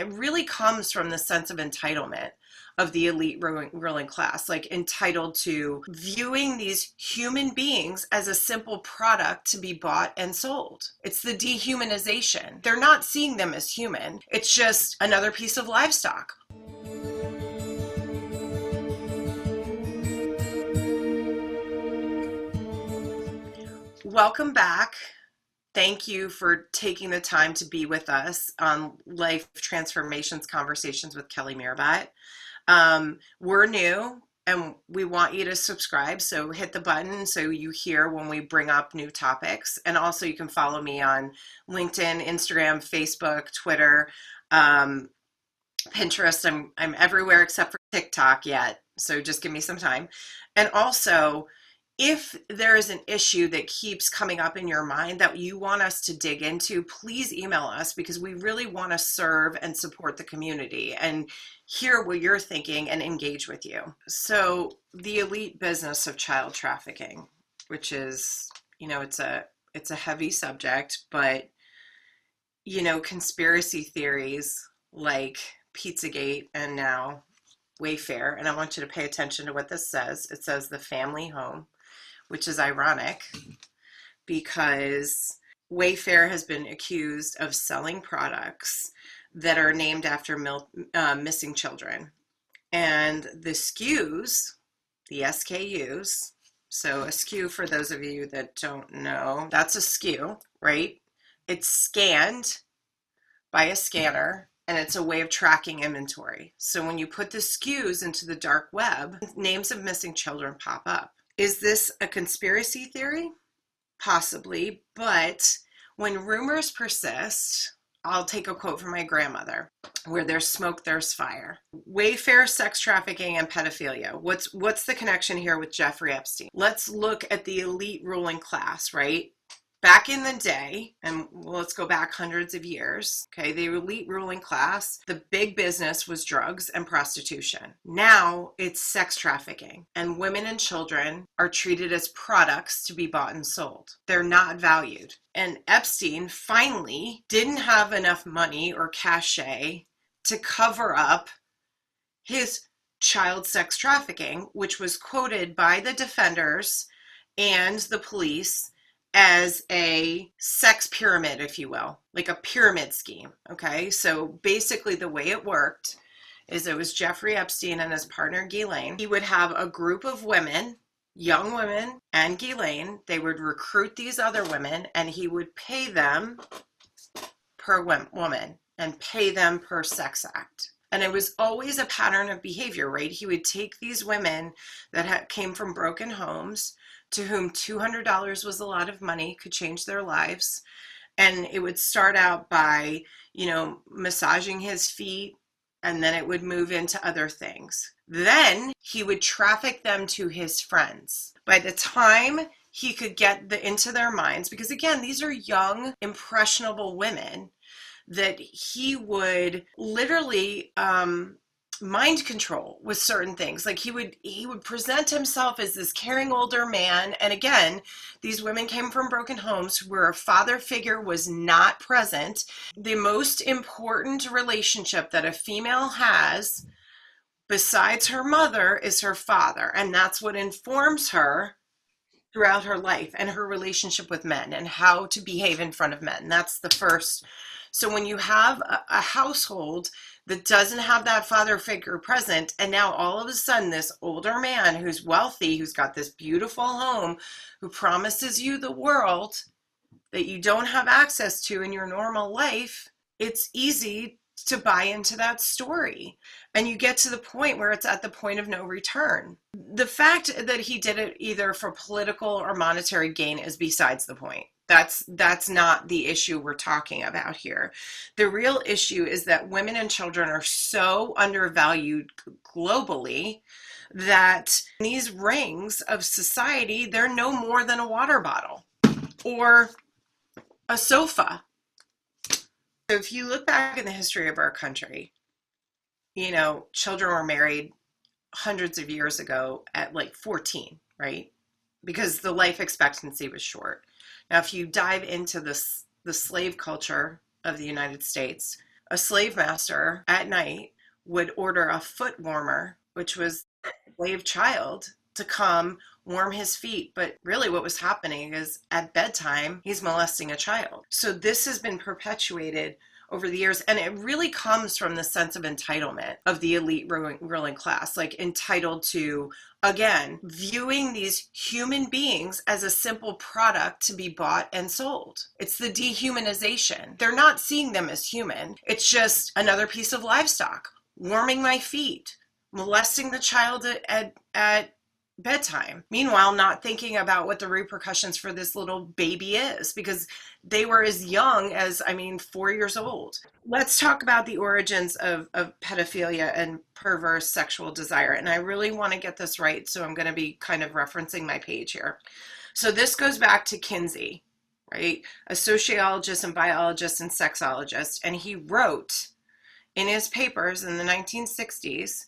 It really comes from the sense of entitlement of the elite ruling class, like entitled to viewing these human beings as a simple product to be bought and sold. It's the dehumanization. They're not seeing them as human. It's just another piece of livestock. Welcome back. Thank you for taking the time to be with us on Life Transformations Conversations with Kelly Mirabot. We're new and we want you to subscribe, so hit the button so you hear when we bring up new topics. And also you can follow me on LinkedIn, Instagram, Facebook, Twitter, Pinterest. I'm everywhere except for TikTok yet, so just give me some time. And also, if there is an issue that keeps coming up in your mind that you want us to dig into, please email us, because we really want to serve and support the community and hear what you're thinking and engage with you. So the elite business of child trafficking, which is, it's a heavy subject, but, conspiracy theories like Pizzagate and now Wayfair, and I want you to pay attention to what this says. It says the family home, which is ironic because Wayfair has been accused of selling products that are named after missing children. And the SKUs, the SKUs, so a SKU, for those of you that don't know, that's a SKU, right? It's scanned by a scanner, and it's a way of tracking inventory. So when you put the SKUs into the dark web, names of missing children pop up. Is this a conspiracy theory? Possibly, but when rumors persist, I'll take a quote from my grandmother: where there's smoke, there's fire. Wayfair, sex trafficking, and pedophilia. What's the connection here with Jeffrey Epstein? Let's look at the elite ruling class, right? Back in the day, and let's go back hundreds of years, okay, the elite ruling class, the big business was drugs and prostitution. Now it's sex trafficking, and women and children are treated as products to be bought and sold. They're not valued. And Epstein finally didn't have enough money or cachet to cover up his child sex trafficking, which was quoted by the defenders and the police as a sex pyramid, if you will, like a pyramid scheme. Okay, so basically the way it worked is it was Jeffrey Epstein and his partner Ghislaine. He would have a group of women, young women, and Ghislaine. They would recruit these other women, and he would pay them per woman and pay them per sex act. And it was always a pattern of behavior, right? He would take these women that came from broken homes, to whom $200 was a lot of money, could change their lives. And it would start out by, massaging his feet, and then it would move into other things. Then he would traffic them to his friends. By the time he could get into their minds, because again, these are young, impressionable women that he would literally mind control with certain things. Like he would present himself as this caring older man. And again, these women came from broken homes where a father figure was not present. The most important relationship that a female has besides her mother is her father. And that's what informs her throughout her life and her relationship with men and how to behave in front of men. That's the first. So when you have a household that doesn't have that father figure present, and now all of a sudden this older man who's wealthy, who's got this beautiful home, who promises you the world that you don't have access to in your normal life, it's easy to buy into that story. And you get to the point where it's at the point of no return. The fact that he did it either for political or monetary gain is besides the point. That's not the issue we're talking about here. The real issue is that women and children are so undervalued globally that these rings of society, they're no more than a water bottle or a sofa. So if you look back in the history of our country, children were married hundreds of years ago at like 14, right? Because the life expectancy was short. Now, if you dive into the slave culture of the United States, a slave master at night would order a foot warmer, which was a slave child, to come warm his feet. But really, what was happening is at bedtime, he's molesting a child. So this has been perpetuated over the years, and it really comes from the sense of entitlement of the elite ruling class, like entitled to, again, viewing these human beings as a simple product to be bought and sold. It's the dehumanization. They're not seeing them as human. It's just another piece of livestock, warming my feet, molesting the child at bedtime. Meanwhile, not thinking about what the repercussions for this little baby is, because they were as young as, 4 years old. Let's talk about the origins of pedophilia and perverse sexual desire. And I really want to get this right, so I'm going to be kind of referencing my page here. So this goes back to Kinsey, right? A sociologist and biologist and sexologist. And he wrote in his papers in the 1960s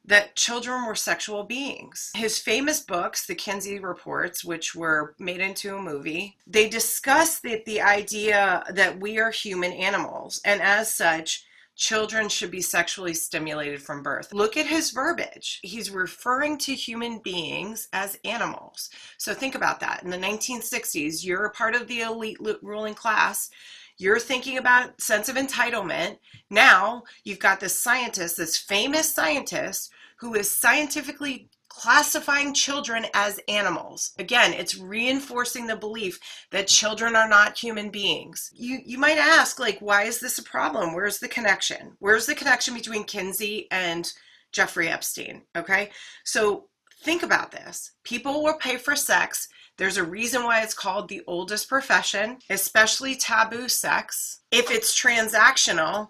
that children were sexual beings. His famous books, the Kinsey Reports, which were made into a movie, they discuss the idea that we are human animals, and as such, children should be sexually stimulated from birth. Look at his verbiage. He's referring to human beings as animals. So think about that. In the 1960s, you're a part of the elite ruling class. You're thinking about sense of entitlement. Now you've got this scientist, this famous scientist, who is scientifically classifying children as animals. Again, it's reinforcing the belief that children are not human beings. You might ask, like, why is this a problem? Where's the connection? Where's the connection between Kinsey and Jeffrey Epstein? Okay, so think about this. People will pay for sex. There's a reason why it's called the oldest profession, especially taboo sex. If it's transactional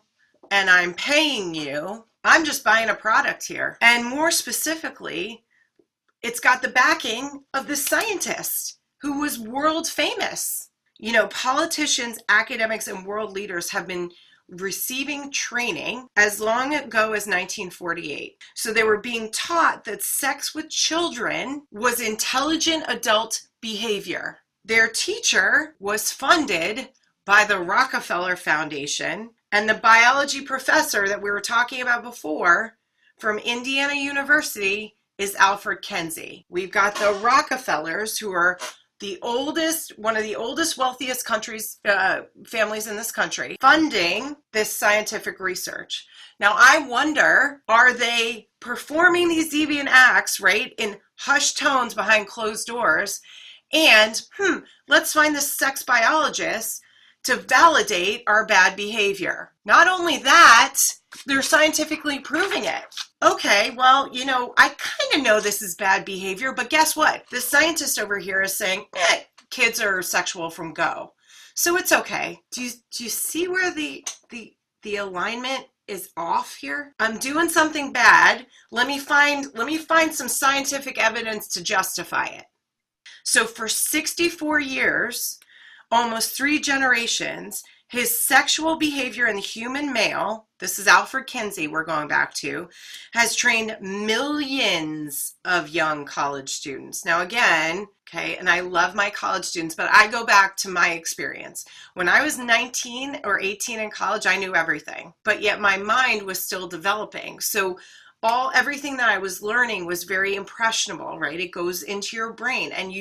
and I'm paying you, I'm just buying a product here. And more specifically, it's got the backing of the scientist who was world famous. You know, politicians, academics, and world leaders have been receiving training as long ago as 1948. So they were being taught that sex with children was intelligent adult behavior. Their teacher was funded by the Rockefeller Foundation, and the biology professor that we were talking about before from Indiana University is Alfred Kinsey. We've got the Rockefellers, who are one of the oldest, wealthiest families in this country, funding this scientific research. Now, I wonder, are they performing these deviant acts, right, in hushed tones behind closed doors? And let's find the sex biologist to validate our bad behavior. Not only that, they're scientifically proving it. Okay, well, I kind of know this is bad behavior, but guess what? The scientist over here is saying, kids are sexual from go. So it's okay. Do you see where the alignment is off here? I'm doing something bad. Let me find some scientific evidence to justify it. So for 64 years, almost 3 generations, his sexual behavior in the human male, this is Alfred Kinsey we're going back to, has trained millions of young college students. Now again, okay, and I love my college students, but I go back to my experience. When I was 19 or 18 in college, I knew everything, but yet my mind was still developing. So everything that I was learning was very impressionable, right? It goes into your brain, and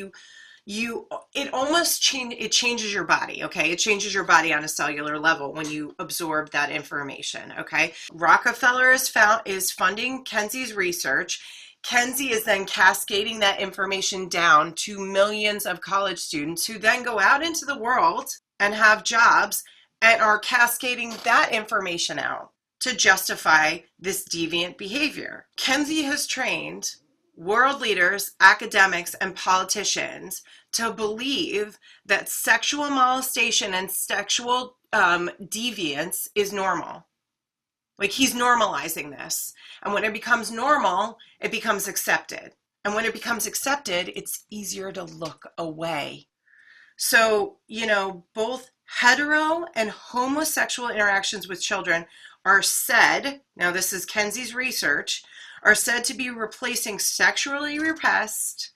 it changes your body, okay? It changes your body on a cellular level when you absorb that information, okay? Rockefeller is funding Kinsey's research. Kinsey is then cascading that information down to millions of college students who then go out into the world and have jobs and are cascading that information out to justify this deviant behavior. Kinsey has trained world leaders, academics, and politicians to believe that sexual molestation and sexual deviance is normal. Like, he's normalizing this. And when it becomes normal, it becomes accepted. And when it becomes accepted, it's easier to look away. So, both hetero and homosexual interactions with children are said, now this is Kinsey's research, are said to be replacing sexually repressed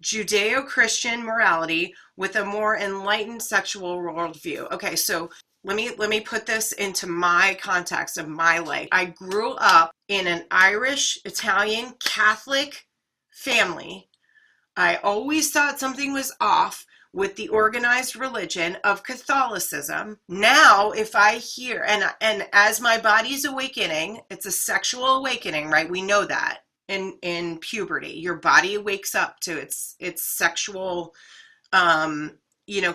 Judeo-Christian morality with a more enlightened sexual worldview. Okay, so let me put this into my context of my life. I grew up in an Irish, Italian, Catholic family. I always thought something was off with the organized religion of Catholicism. Now, if I hear, and as my body's awakening, it's a sexual awakening, right? We know that in puberty, your body wakes up to its sexual,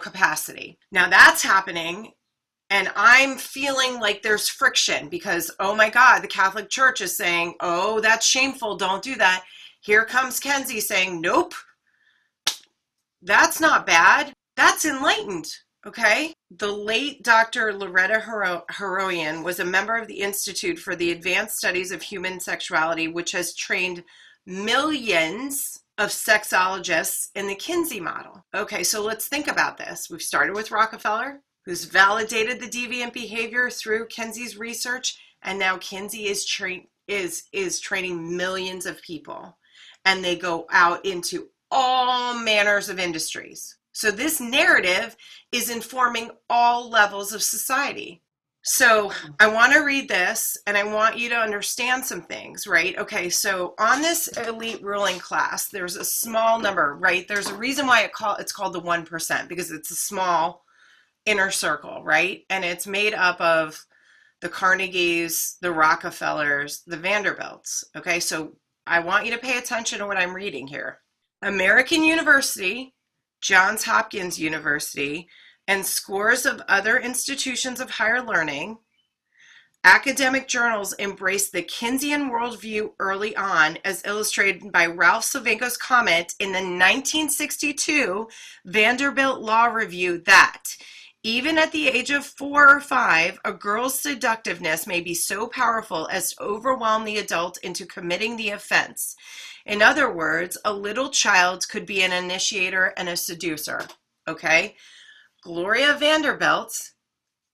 capacity. Now that's happening. And I'm feeling like there's friction because, oh my God, the Catholic Church is saying, oh, that's shameful. Don't do that. Here comes Kenzie saying, nope, that's not bad. That's enlightened. Okay. The late Dr. Loretta Heroian was a member of the Institute for the Advanced Studies of Human Sexuality, which has trained millions of sexologists in the Kinsey model. Okay, so let's think about this. We've started with Rockefeller, who's validated the deviant behavior through Kinsey's research, and now Kinsey is training millions of people, and they go out into all manners of industries. So this narrative is informing all levels of society. So I want to read this, and I want you to understand some things, right? Okay, so on this elite ruling class, there's a small number, right? There's a reason why it's called the 1%, because it's a small inner circle, right? And it's made up of the Carnegies, the Rockefellers, the Vanderbilts. Okay, so I want you to pay attention to what I'm reading here. American University, Johns Hopkins University, and scores of other institutions of higher learning, academic journals embraced the Keynesian worldview early on, as illustrated by Ralph Savenko's comment in the 1962 Vanderbilt Law Review that even at the age of 4 or 5, a girl's seductiveness may be so powerful as to overwhelm the adult into committing the offense. In other words, a little child could be an initiator and a seducer. Okay? Gloria Vanderbilt.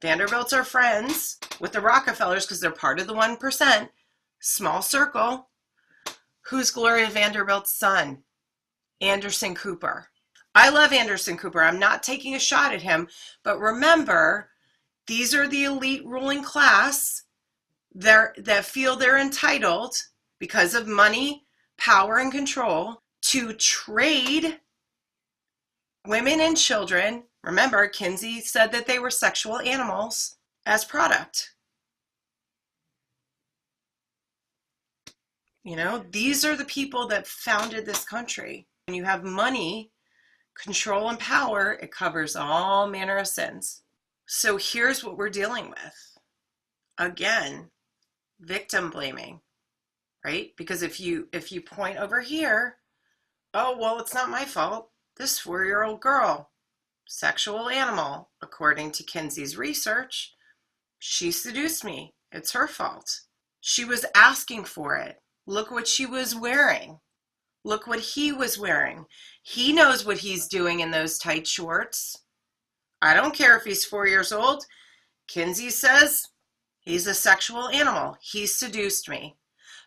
Vanderbilts are friends with the Rockefellers because they're part of the 1%. Small circle. Who's Gloria Vanderbilt's son? Anderson Cooper. I love Anderson Cooper. I'm not taking a shot at him, but remember, these are the elite ruling class that feel they're entitled because of money, power, and control to trade women and children. Remember, Kinsey said that they were sexual animals as product. You know, these are the people that founded this country. When you have money, control, and power, it covers all manner of sins. So here's what we're dealing with. Again, victim blaming, right? Because if you point over here, oh, well, it's not my fault. This 4-year-old girl, sexual animal, according to Kinsey's research, she seduced me. It's her fault. She was asking for it. Look what she was wearing. Look what he was wearing. He knows what he's doing in those tight shorts. I don't care if he's 4 years old. Kinsey says he's a sexual animal. He seduced me.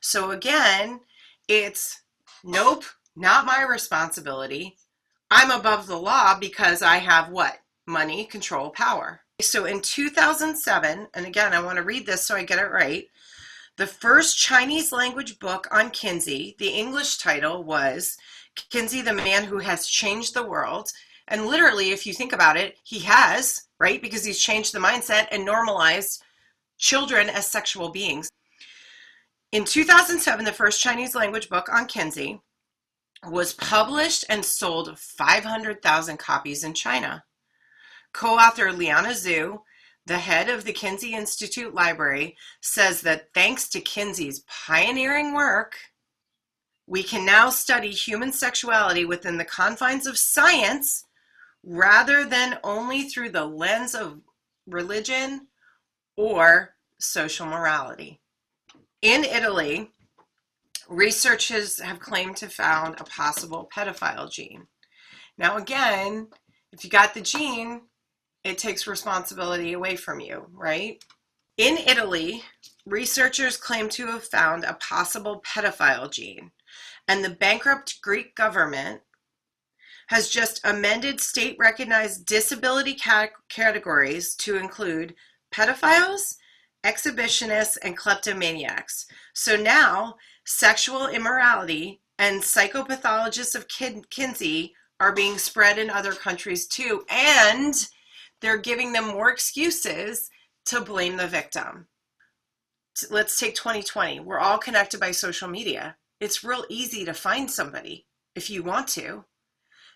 So again, it's nope, not my responsibility. I'm above the law because I have what? Money, control, power. So in 2007, and again, I want to read this so I get it right. The first Chinese language book on Kinsey, the English title was Kinsey, the Man Who Has Changed the World. And literally, if you think about it, he has, right? Because he's changed the mindset and normalized children as sexual beings. In 2007, the first Chinese language book on Kinsey was published and sold 500,000 copies in China. Co-author Liana Zhu, the head of the Kinsey Institute Library, says that thanks to Kinsey's pioneering work, we can now study human sexuality within the confines of science rather than only through the lens of religion or social morality. In Italy, researchers have claimed to found a possible pedophile gene. Now again, if you got the gene, it takes responsibility away from you, right? In Italy, researchers claim to have found a possible pedophile gene, and the bankrupt Greek government has just amended state recognized disability categories to include pedophiles, exhibitionists, and kleptomaniacs. So now sexual immorality and psychopathologists of Kinsey are being spread in other countries too, and they're giving them more excuses to blame the victim. Let's take 2020. We're all connected by social media. It's real easy to find somebody if you want to.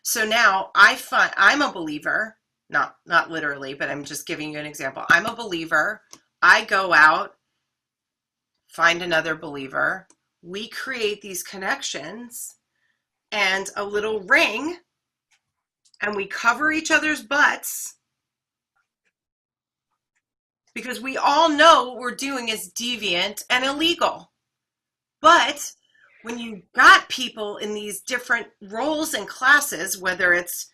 So now I'm a believer, not literally, but I'm just giving you an example. I'm a believer. I go out, find another believer. We create these connections and a little ring, and we cover each other's butts because we all know what we're doing is deviant and illegal. But when you got people in these different roles and classes, whether it's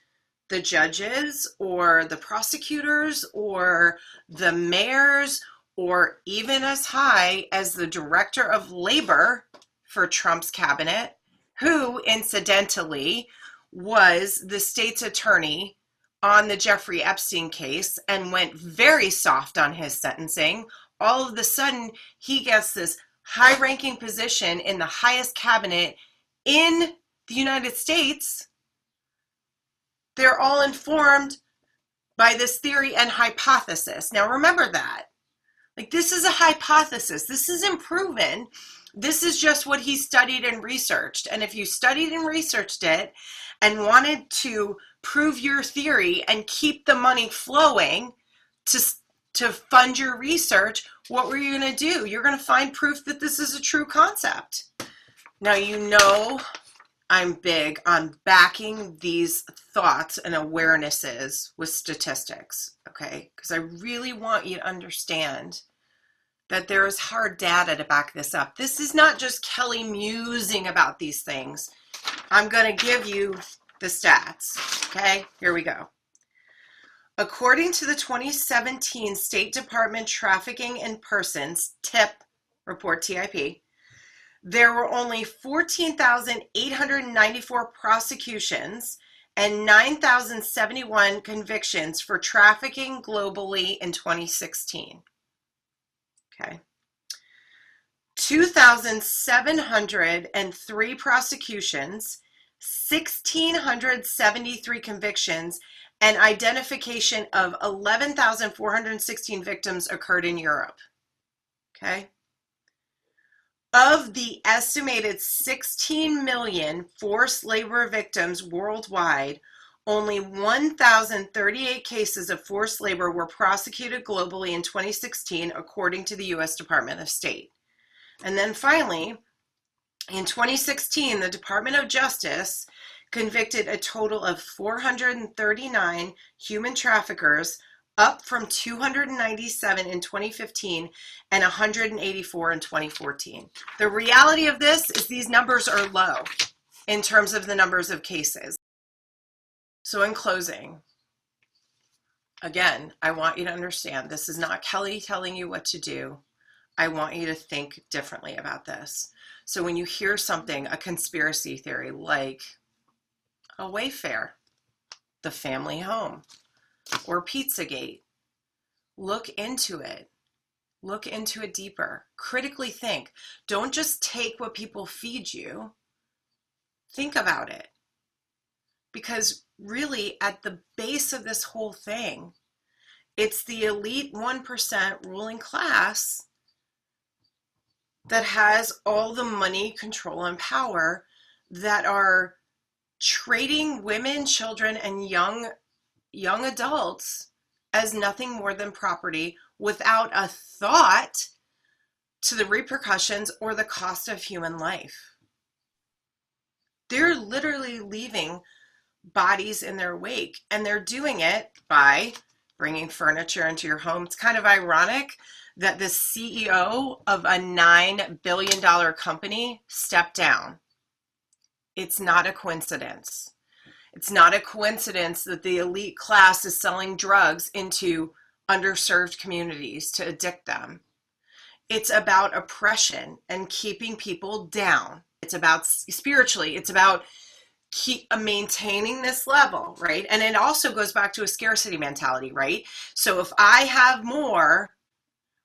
the judges or the prosecutors or the mayors or even as high as the director of labor for Trump's cabinet, who incidentally was the state's attorney on the Jeffrey Epstein case and went very soft on his sentencing, all of a sudden he gets this high-ranking position in the highest cabinet in the United States. They're all informed by this theory and hypothesis. Now remember that. Like, this is a hypothesis. This isn't proven. This is just what he studied and researched. And if you studied and researched it and wanted to prove your theory and keep the money flowing to fund your research, what were you going to do? You're going to find proof that this is a true concept. Now, you know I'm big on backing these thoughts and awarenesses with statistics, okay? Because I really want you to understand that there is hard data to back this up. This is not just Kelly musing about these things. I'm going to give you the stats, okay? Here we go. According to the 2017 State Department Trafficking in Persons TIP report, TIP, there were only 14,894 prosecutions and 9,071 convictions for trafficking globally in 2016. Okay. 2,703 prosecutions, 1,673 convictions, and identification of 11,416 victims occurred in Europe. Okay. Of the estimated 16 million forced labor victims worldwide, only 1,038 cases of forced labor were prosecuted globally in 2016, according to the U.S. Department of State. And then finally, in 2016, the Department of Justice convicted a total of 439 human traffickers, up from 297 in 2015 and 184 in 2014. The reality of this is these numbers are low in terms of the numbers of cases. So in closing, again, I want you to understand this is not Kelly telling you what to do. I want you to think differently about this. So when you hear something, a conspiracy theory like a Wayfair, the family home, or Pizzagate, look into it. Look into it deeper. Critically think. Don't just take what people feed you. Think about it. Because really, at the base of this whole thing, it's the elite 1% ruling class that has all the money, control, and power that are trading women, children, and young adults as nothing more than property without a thought to the repercussions or the cost of human life. They're literally leaving bodies in their wake, and they're doing it by bringing furniture into your home. It's kind of ironic that the CEO of a $9 billion company stepped down. It's not a coincidence. It's not a coincidence that the elite class is selling drugs into underserved communities to addict them. It's about oppression and keeping people down. It's about spiritually, it's about keep maintaining this level, right? And it also goes back to a scarcity mentality, right? So if I have more,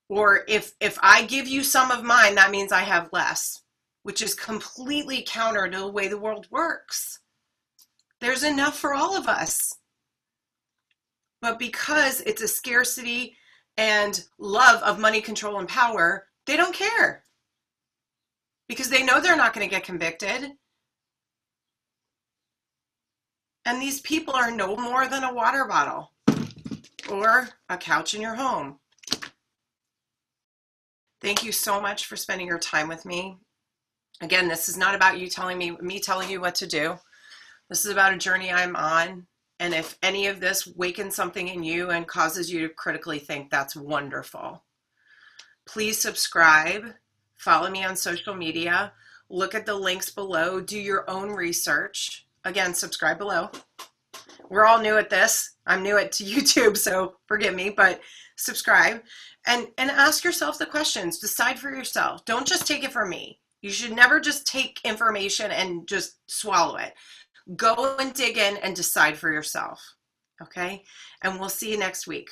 or if I give you some of mine, that means I have less, which is completely counter to the way the world works. There's enough for all of us. But because it's a scarcity and love of money, control, and power, they don't care. Because they know they're not going to get convicted. And these people are no more than a water bottle or a couch in your home. Thank you so much for spending your time with me. Again, this is not about you telling me telling you what to do. This is about a journey I'm on. And if any of this wakens something in you and causes you to critically think, that's wonderful. Please subscribe, follow me on social media, look at the links below, do your own research. Again, subscribe below. We're all new at this. I'm new at YouTube, so forgive me, but subscribe and ask yourself the questions. Decide for yourself. Don't just take it from me. You should never just take information and just swallow it. Go and dig in and decide for yourself. Okay? And we'll see you next week.